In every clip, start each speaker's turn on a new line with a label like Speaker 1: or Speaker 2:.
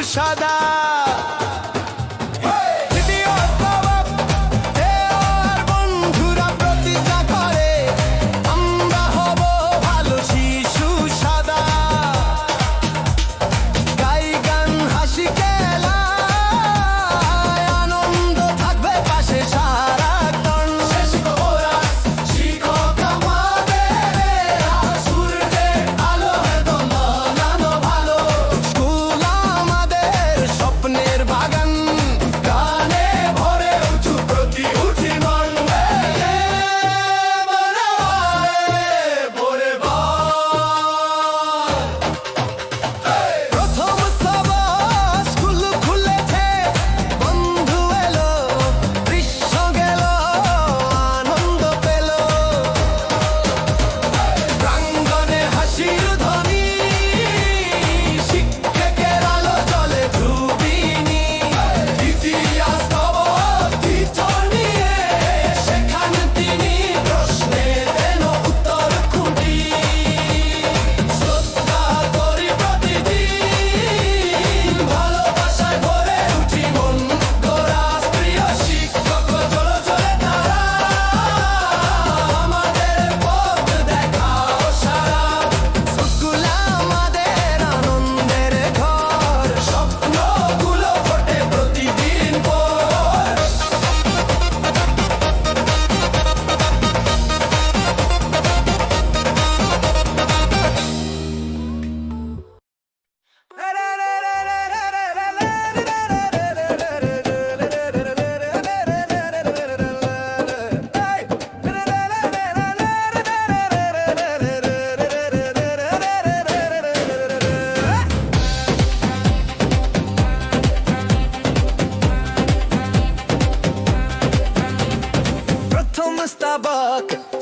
Speaker 1: সাদা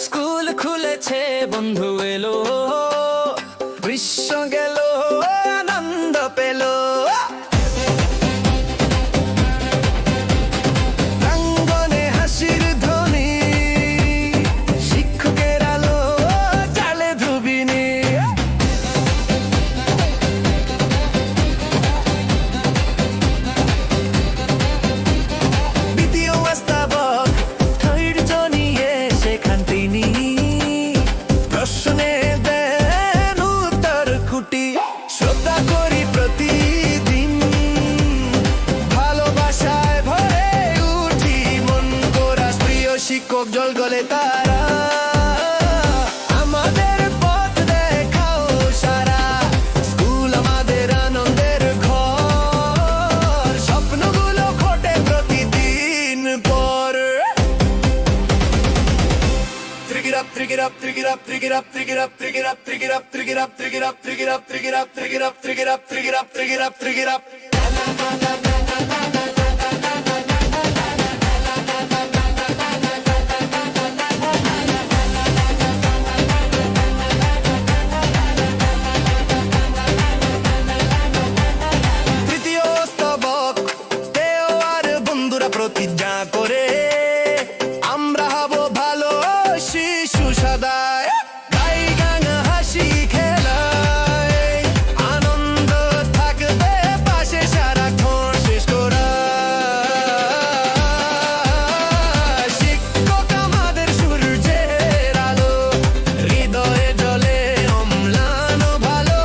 Speaker 1: স্কুল খুলেছে বন্ধু এলো গ্রীষ্ম গেল আনন্দ পেল প্রাঙ্গণে হাসির ধ্বনি শিক্ষকের আলো জালে ধুবিনি দ্বিতীয় বাস্তবক ধৈর্য নিয়ে শেখান তিনি প্রশ্নে দেন উত্তর খুঁটি শ্রদ্ধা করি প্রতিদিন ভালোবাসায় ভরে উঠি মন করা প্রিয় শিক্ষক জল গলে তারা আমাদের পথ দেখাও সারা স্কুল আমাদের আনন্দের ঘর স্বপ্নগুলো ঘটে প্রতিদিন পর up, trick it up, trick it up, trick it up, trick it up, trick it up, trick it up, trick it up, trick it up, trick it up, trick it up, trick it up, trick it up, trick it up, trick it up, trick it up. তৃতীয় স্তবক তেও আর বন্ধুরা প্রতিজ্ঞা করে আমরা হব ভালো শিশু সদায় গাই গান হাসি খেলায় আনন্দ থাকবে পাশে সারাক্ষণ শেষ করা শিক্ষক আমাদের সূর্যের আলো হৃদয়ে জ্বলে অম্লান ভালো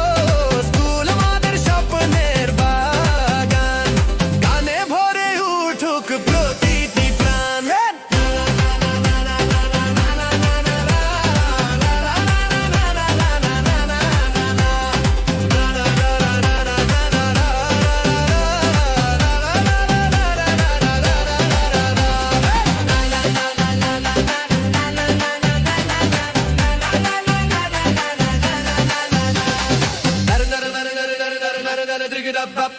Speaker 1: স্কুল আমাদের স্বপ্নের বাগান গানে ভরে উঠুক প্রতিটি প্রাণ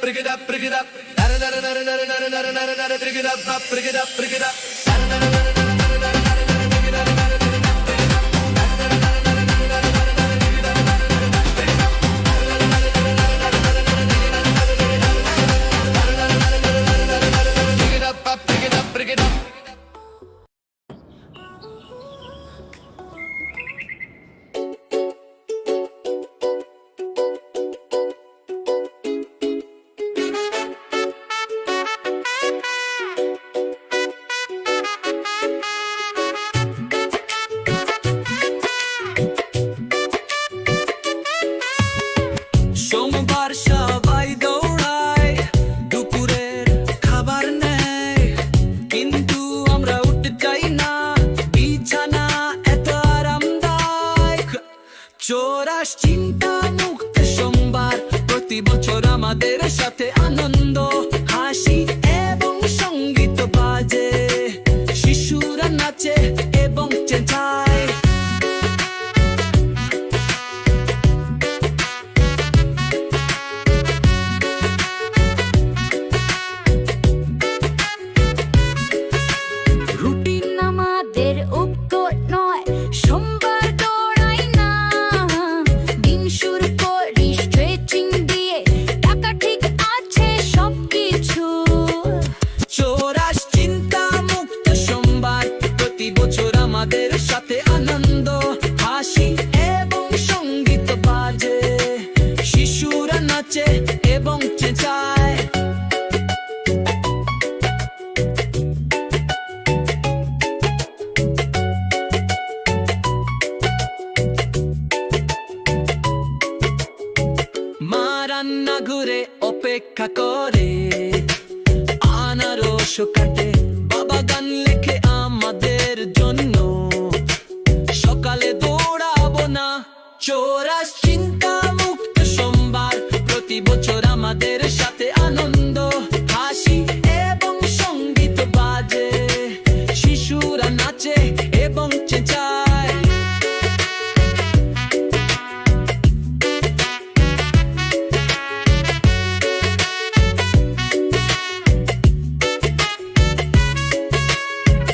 Speaker 1: Bring it up, bring it up, bring it up. Bring it up, bring it up, bring it up. Bring it up, bring it up, bring it up.
Speaker 2: সোমবার সবাই দৌড়ায় দুপুরের খাবার নেয় কিন্তু আমরা উঠতে চাই না বিছানা এত আরামদায়ক চোরাস চিন্তা মুক্ত সোমবার প্রতি বছর আমাদের সাথে আনন্দ হাসি এবং সঙ্গীত বাজে শিশুরা নাচে এবং চেঁচায়
Speaker 3: রুটিন আমাদের ঐক্য নয় সোমবার দৌড়াই না দিন শুরু করি স্ট্রেচিং দিয়ে টাকা ঠিক আছে সবকিছু
Speaker 2: চোরাস চিন্তা মুক্ত সোমবার প্রতি বছর আমাদের সাথে আনন্দ হাসি এবং সঙ্গীত বাজে শিশুরা নাচে এবং চেঁচায় মা রান্না ঘুরে অপেক্ষা করে আনারস কাটে বাবা গান লেখে আমাদের জন্য সকালে দৌড়াবো না চোরাস চিন্তা মুক্ত সোমবার প্রতি বছর আমাদের সাথে আনন্দ হাসি এবং সঙ্গীত বাজে শিশুরা নাচে এবং চেঁচায়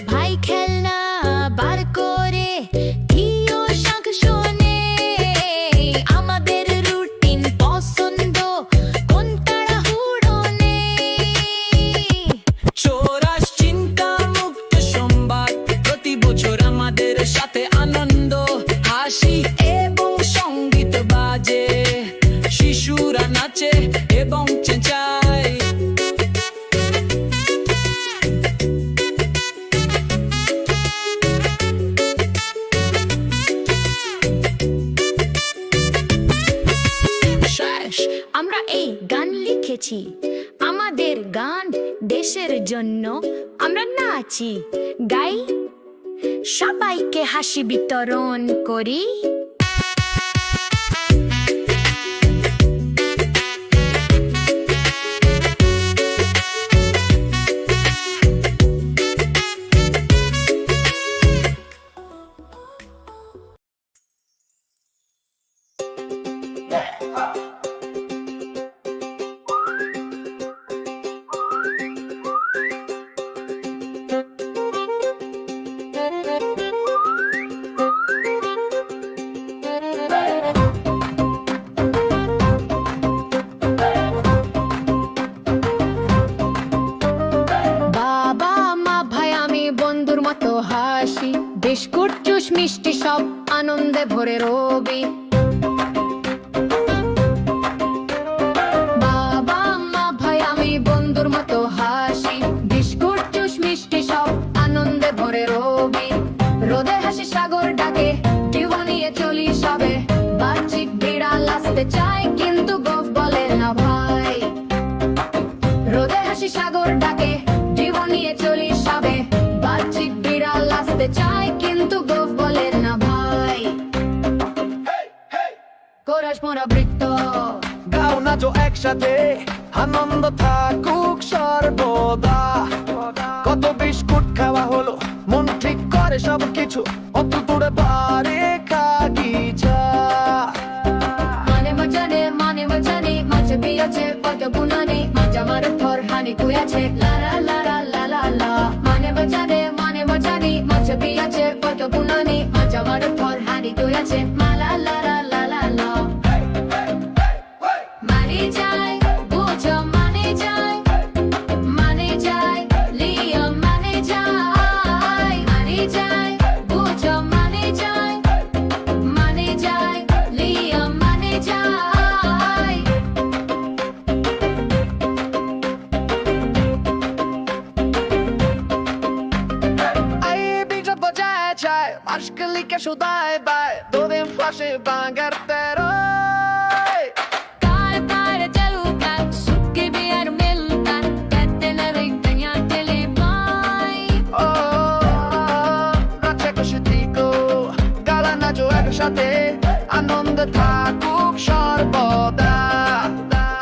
Speaker 3: ভাই খেলনা বার করে দিও শাক শোনে আমাদের রুটিন পছন্দ কোন তাড়াহুড়ো নেই
Speaker 2: চোরাস চিন্তা মুক্ত সোমবার প্রতি বছর আমাদের সাথে আনন্দ হাসি এবং সঙ্গীত বাজে শিশুরা নাচে এবং চেঁচায়
Speaker 3: শেষ আমরা এই গান লিখেছি আমাদের গান দেশের জন্য আমরা নাচি গাই সবাইকে হাসি বিতরণ করি বিস্কুট জুস মিষ্টি সব আনন্দে ভরে রবি। বাবা মা ভাই আমি বন্ধুর মতো হাসি, বিস্কুট জুস মিষ্টি সব আনন্দে ভরে রবি। রোদে হাসি সাগর ডাকে, টিউ নিয়ে চলি সবে, বাহ্যিক বিড়াল আসতে চায় কিন্তু গোফ বলে না ভাই। রোদে হাসি সাগর ডাকে, টিউ নিয়ে চলি সবে, বাহ্যিক বিড়াল আসতে চায় কিন্তু গোফ বলে না ভাই। কোরাস মোরা বৃত্ত,
Speaker 4: গাও নাচো একসাথে, আনন্দ থাকুক সর্বদা। কত বিস্কুট খাওয়া হলো, মন ঠিক করে সব কিছু, অত দূরে বারে খাগিচা।
Speaker 3: মানে মজানে মাঝে বিয়াছে কত গুণানি, মাজা মারে থর হানি কুয়াছে লা লা লা লা লা লা লা। মানে মজানে মাঝে বিয়াছে কত গুণানি, মাজা মারে থর হানি কুয়াছে মা লা লা লা লা লা লা। মানে যায় বুঝো মানে যায় লিও মানে যায় বুঝো মানে যায় লিও মানে যায়।
Speaker 4: Ahí bicho bocciare c'hai, mascali che sudai vai, dove in flashe bangartero.
Speaker 3: Kar par jaluka sukki biyar milka, katteleri dünya tele bay।
Speaker 4: নাচে খুশি দিকো, গালা নাচো একসাথে, আনন্দে থাকুক সর্বদা।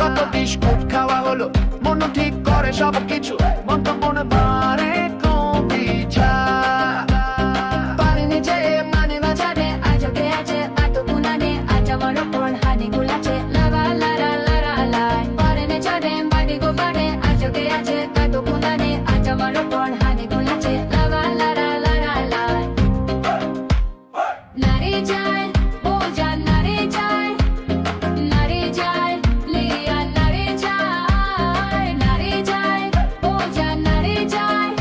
Speaker 4: কত বিস্কুট খাওয়া হলো, মন ঠিক করে সব কিছু, মন তো মনে বারে কবিছা।
Speaker 3: পানি যে মানে বাজারে আজকে আছে এত গুণানে, আজ আমার ওপর হানি গুলাছে লাগা লারা লারা লাই। পানি চড়ে বাড়ি গো বাড়ে আজকে আছে এত গুণানে, আজ আমার ওপর হানি গুলাছে লাগা লারা লারা লাই। নারে যায় বোঝা নারে যায় লিয়া নারে যায় বোঝা নারে যায়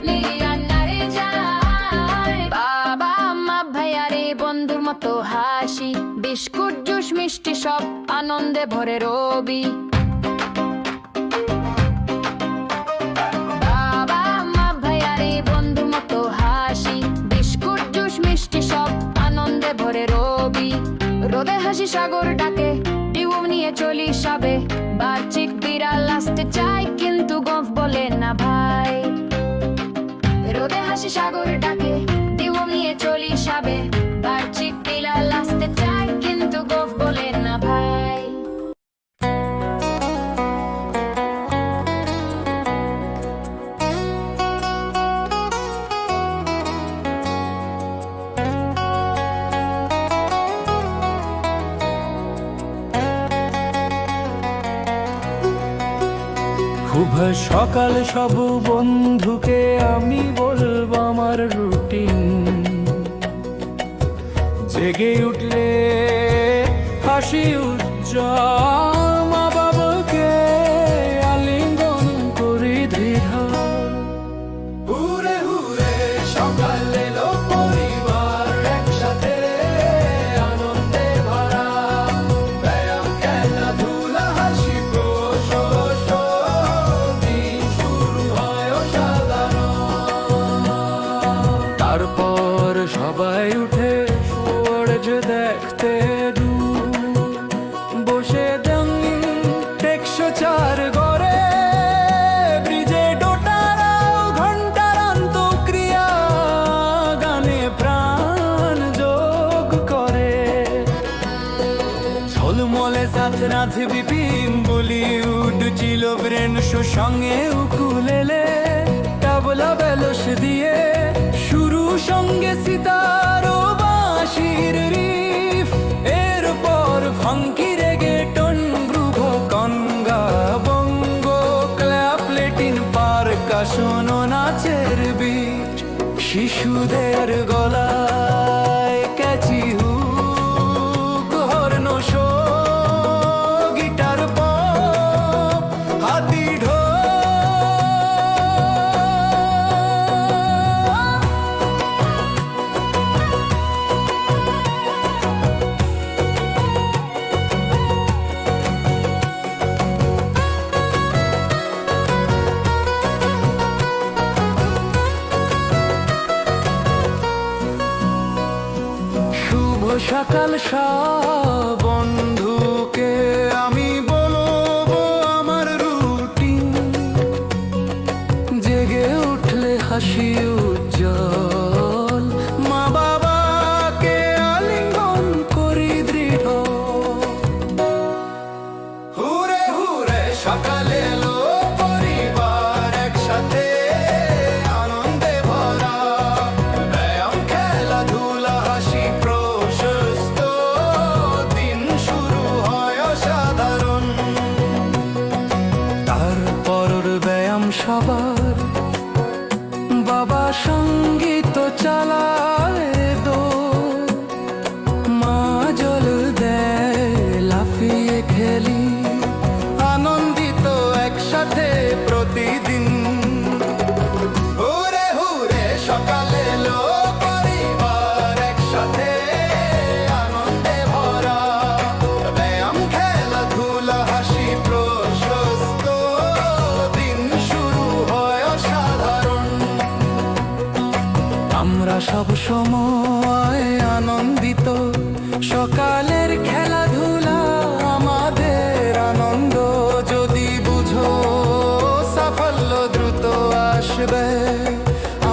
Speaker 3: লিয়া নারে যায়। বাবা মা ভাইয়ারে বন্ধুর মতো হাসি, বিস্কুট জুস মিষ্টি সব আনন্দে ভরে রবি। বাবা মা ভাইয়ারে বন্ধুর মতো হাসি, বিস্কুট জুস মিষ্টি সব আনন্দে ভরে রবি। রোদে হাসি সাগর ডাকে, টিউ নিয়ে চলি সবে, বাহ্যিক বিড়াল আসতে চায় কিন্তু গোফ বলে না ভাই। রোদে হাসি সাগর ডাকে, টিউ নিয়ে চলি সবে, বাহ্যিক বিড়াল আসতে চায় কিন্তু গোফ বলে না ভাই।
Speaker 5: শুভ সকাল সব বন্ধুকে আমি বলবো আমার রুটিন। জেগে উঠলে হাসি উজ্জ্বল, মা বাবাকে আলিঙ্গন করি দৃঢ়।
Speaker 4: হুরে হুরে সকাল এলো, পরিবার একসাথে, আনন্দে ভরা। ব্যায়াম খেলাধুলা হাসি প্রশস্তি, শুরু হয় অসাধারণ।
Speaker 5: তারপর সবাই উঠে সূর্য দেখতে দূর, বসে টেকশো চার ঘরে, ব্রিজে ডোটারাও ঘন্টার অন্তক্রিয়া, গানে প্রাণ যোগ করে। ঝলমলে সাথ নাচ বিপিন, বলিউড ছিল ব্রেন শো, সঙ্গে উকুলেলে তাবলা বেলস দিয়ে শুরু, সঙ্গে সিতার ও বাঁশির রিফ। এরপর funky reggaeton, groove conga bongo, clap Latin percussion ও নাচের বিট। শিশুদের গলায় catchy hook, horn show, guitar pop, হাতি ঢোল। সকাল সব বন্ধুকে আমি বলবো আমার রুটিন, জেগে উঠলে হাসি উজ্জ্বল, মা বাবাকে আলিঙ্গন করি দৃঢ়। হুরে হুরে সকালে এলো, পরিবার একসাথে আনন্দে ভরা, ব্যায়াম খেলাধুলা হাসি প্রশস্ত, দিন শুরু হয় অসাধারণ। তারপর ব্যায়াম সবার, বাবা সঙ্গীত চালায় দো, মা জল দেয় লাফিয়ে খেলি, আনন্দিত একসাথে প্রতিদিন। হুরে হুরে সকালে এলো, পরিবার একসাথে আনন্দে ভরা, ব্যায়াম খেলাধুলা হাসি প্রশস্ত, দিন শুরু হয় অসাধারণ। আমরা সব সময় আনন্দিত, সকালের খেলাধুলা আমাদের আনন্দ। যদি বুঝো সাফল্য দ্রুত আসবে,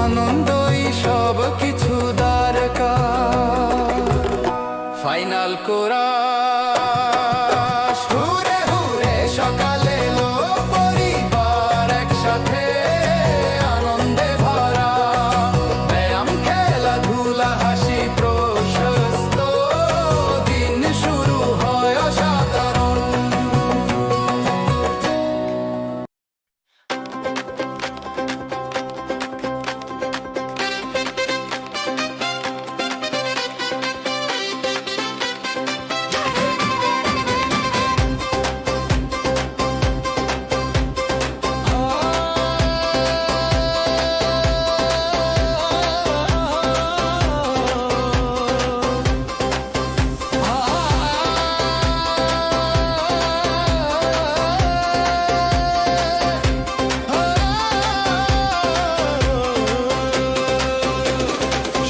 Speaker 5: আনন্দই সব কিছু দরকার। ফাইনাল কোরাস, হুরে হুরে সকালে এলো, পরিবার একসাথে আনন্দে ভরা, ব্যায়াম খেলাধুলা হাসি প্রশস্ত, দিন শুরু হয় অসাধারণ।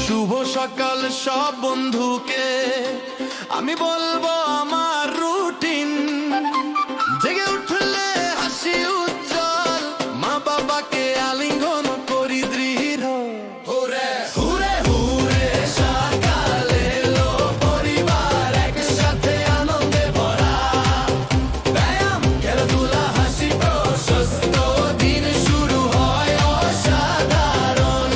Speaker 1: শুভ সকাল সব বন্ধুকে আমি বলবো আমার রুটিন, জেগে উঠলে হাসি উজ্জ্বল, মা বাবাকে আলিঙ্গন করি দৃঢ়। হুরে হুরে হুরে সকাল এলো, পরিবার একসাথে আনন্দে ভরা, ব্যায়াম খেলাধুলা হাসি প্রশস্ত, দিন শুরু হয় অসাধারণ।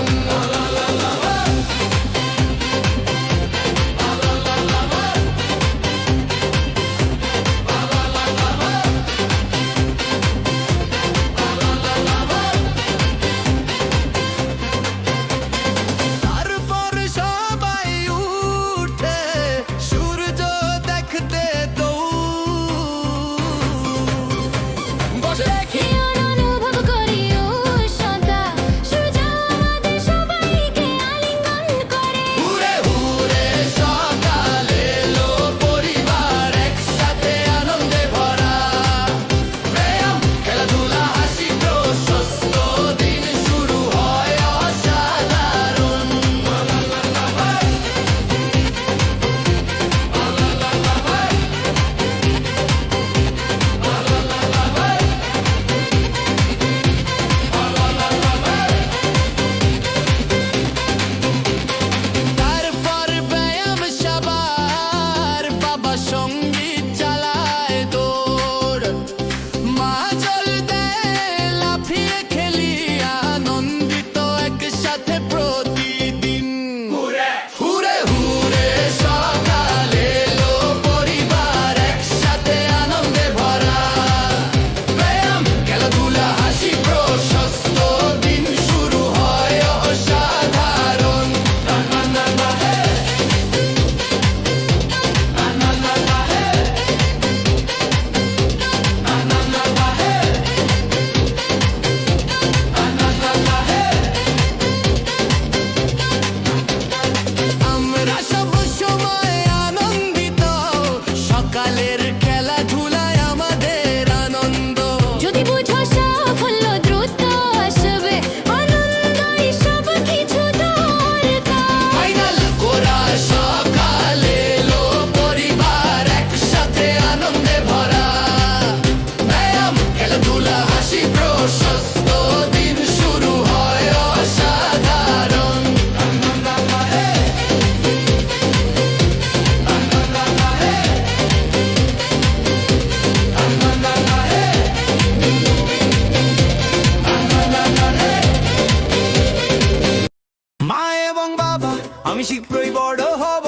Speaker 1: আমি শীঘ্রই বড় হব,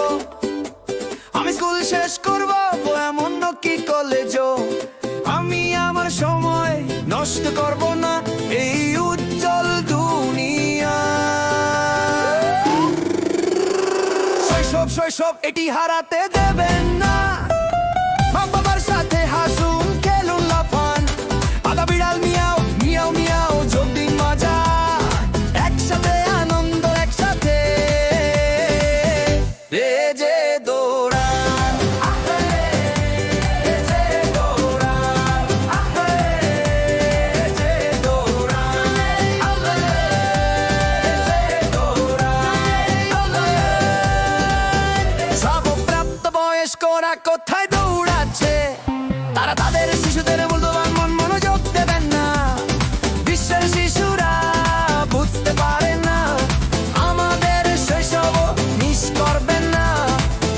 Speaker 1: আমি স্কুল শেষ করব, এমন কি কলেজ। আমি আমার সময় নষ্ট করব না এই উজ্জ্বল দুনিয়া। শৈশব শৈশব এটি হারাতে দেবেন না, মা বাবার সাথে হাসুন, খেলুন, লাফান, আদা বিড়াল মিয়াও মিয়াও মিয়াও, যোগ দিন মজা, একসাথে আনন্দ, একসাথে রে যে দৌড়ান, রে যে দৌড়ান, রে যে দৌড়ান, রে যে দৌড়ান। সব প্রাপ্তবয়স্করা কোথায় দৌড়াচ্ছে, তারা তাদের শিশুদের মূল্যবান মন মনোযোগ দেবেন না। বিশ্বের শিশুরা বুঝতে পারে না, আমাদের শৈশব মিস করবেন না,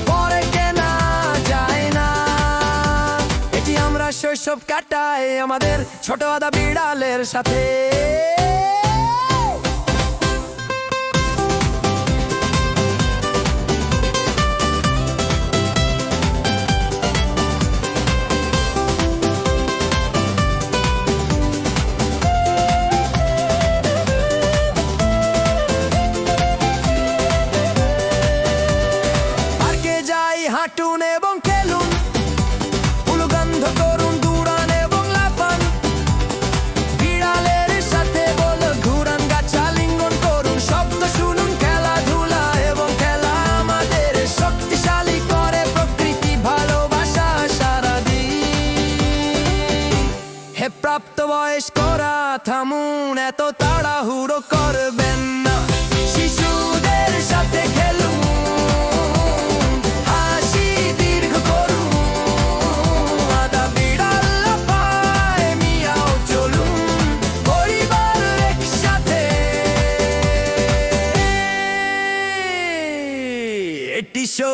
Speaker 1: পরে কেনা যায় না। এটি আমরা শৈশব কাটাই আমাদের ছোট আদা বিড়ালের সাথে। পার্কে যাই, হাঁটুন এবং খেলুন, উলুগন্ধ করুন, দৌড়ান এবং লাফান, বিড়ালের সাথে বল ঘুরান, গাছা লিঙ্গন করুন, শব্দ শুনুন, খেলাধুলা এবং খেলা আমাদের শক্তিশালী করে, প্রকৃতি ভালোবাসা সারাদিন। হে প্রাপ্তবয়স্করা থামুন, এত তাড়াহুড়ো করবেন না, শিশুদের সাথে খেলুন, হাসি দীর্ঘ করুন, আদা বিড়াল লাফায়, মিয়াও চলুন, পরিবার একসাথে। এটি শো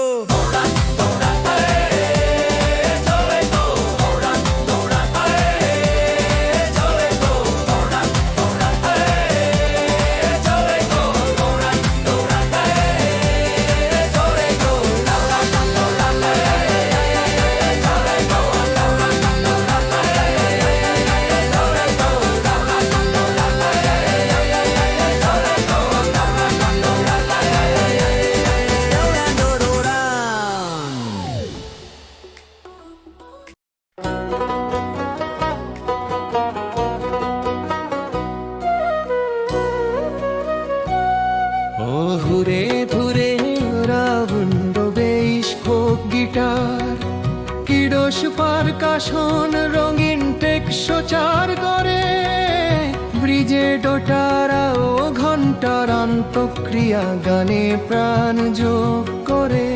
Speaker 2: ঘুরে ঘুরে রাউন্ড বেশ ফোক গিটার, কিডোস পারকাশন, রঙিন টেকসো চার করে, ব্রিজে ডোটারা ও ঘন্টার আন্তঃক্রিয়া গানে প্রাণ যোগ করে।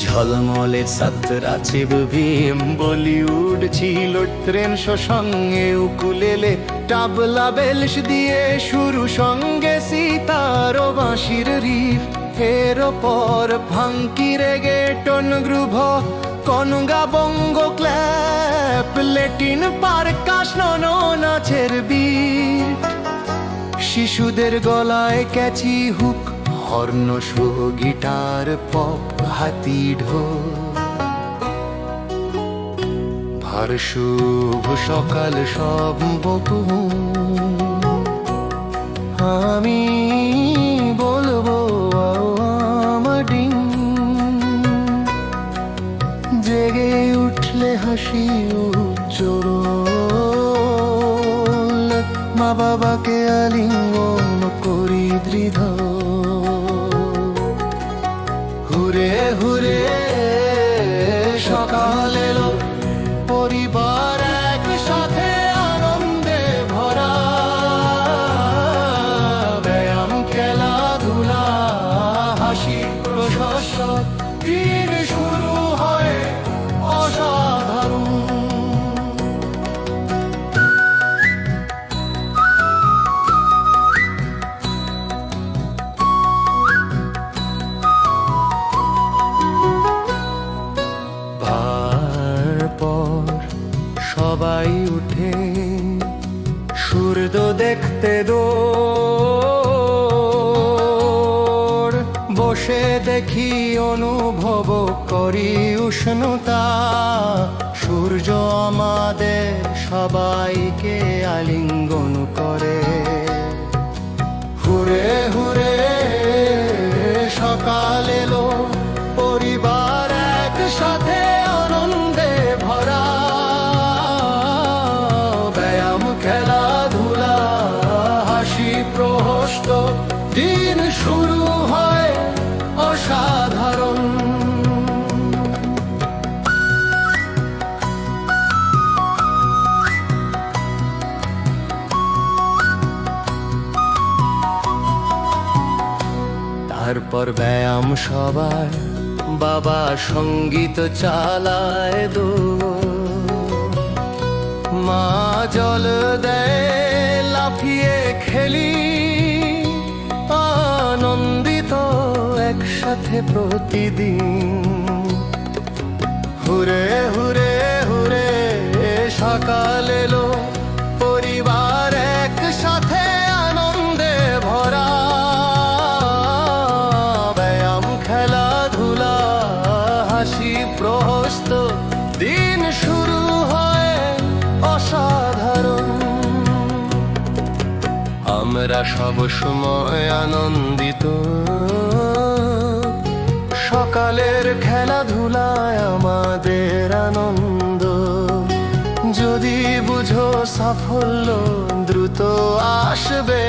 Speaker 5: ঝলমলে সাতরা চেব ভীম, বলিউড ছিল ট্রেন শো, সঙ্গে উকুলেলে টাবলা বেলস দিয়ে শুরু, সঙ্গে সিতার ও বাঁশির রিফ, এর পর funky reggaeton groove, conga bongo clap, Latin percussion, নাচের বীর, শিশুদের গলায় catchy hook, horn show, guitar, pop, হাতি ঢোল। ভার শুভ সকাল সব বকু, আমি বলবো আমাডিং, জেগে উঠলে হাসি উজ্জ্বল, মা বাবাকে আলিঙ্গন করি দৃঢ়। হুরে হুরে সকাল এলো, পরিবার একসাথে আনন্দে ভরা, ব্যায়াম, খেলাধুলা, হাসি প্রশস্ত, দিন শুরু হয় অসাধারণ। বসে দেখি অনুভব করি উষ্ণতা সূর্য আমাদের সবাইকে আলিঙ্গন করে হুরে হুরে সকাল এলো পরিবার একসাথে আনন্দে ভরা ব্যায়াম খেলাধুলা হাসি প্রহস্ত দিন শুরু হয় অসাধারণ তারপর ব্যায়াম সবার বাবা সঙ্গীত চালায় দো মা জল দেয় লাফিয়ে খেলি আনন্দিত একসাথে প্রতিদিন হুরে হুরে হুরে সকাল এলো পরিবার একসাথে আনন্দে ভরা ব্যায়াম খেলাধুলা হাসি প্রহস্ত দিন শুরু হয় অসাধারণ আমরা সব সময় আনন্দিত সকালের খেলাধুলায় আমাদের আনন্দ যদি বুঝো সাফল্য দ্রুত আসবে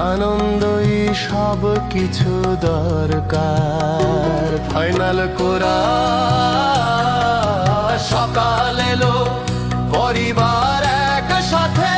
Speaker 5: আনন্দই সব কিছু দরকার ফাইনাল করা সকাল এলো পরিবার একসাথে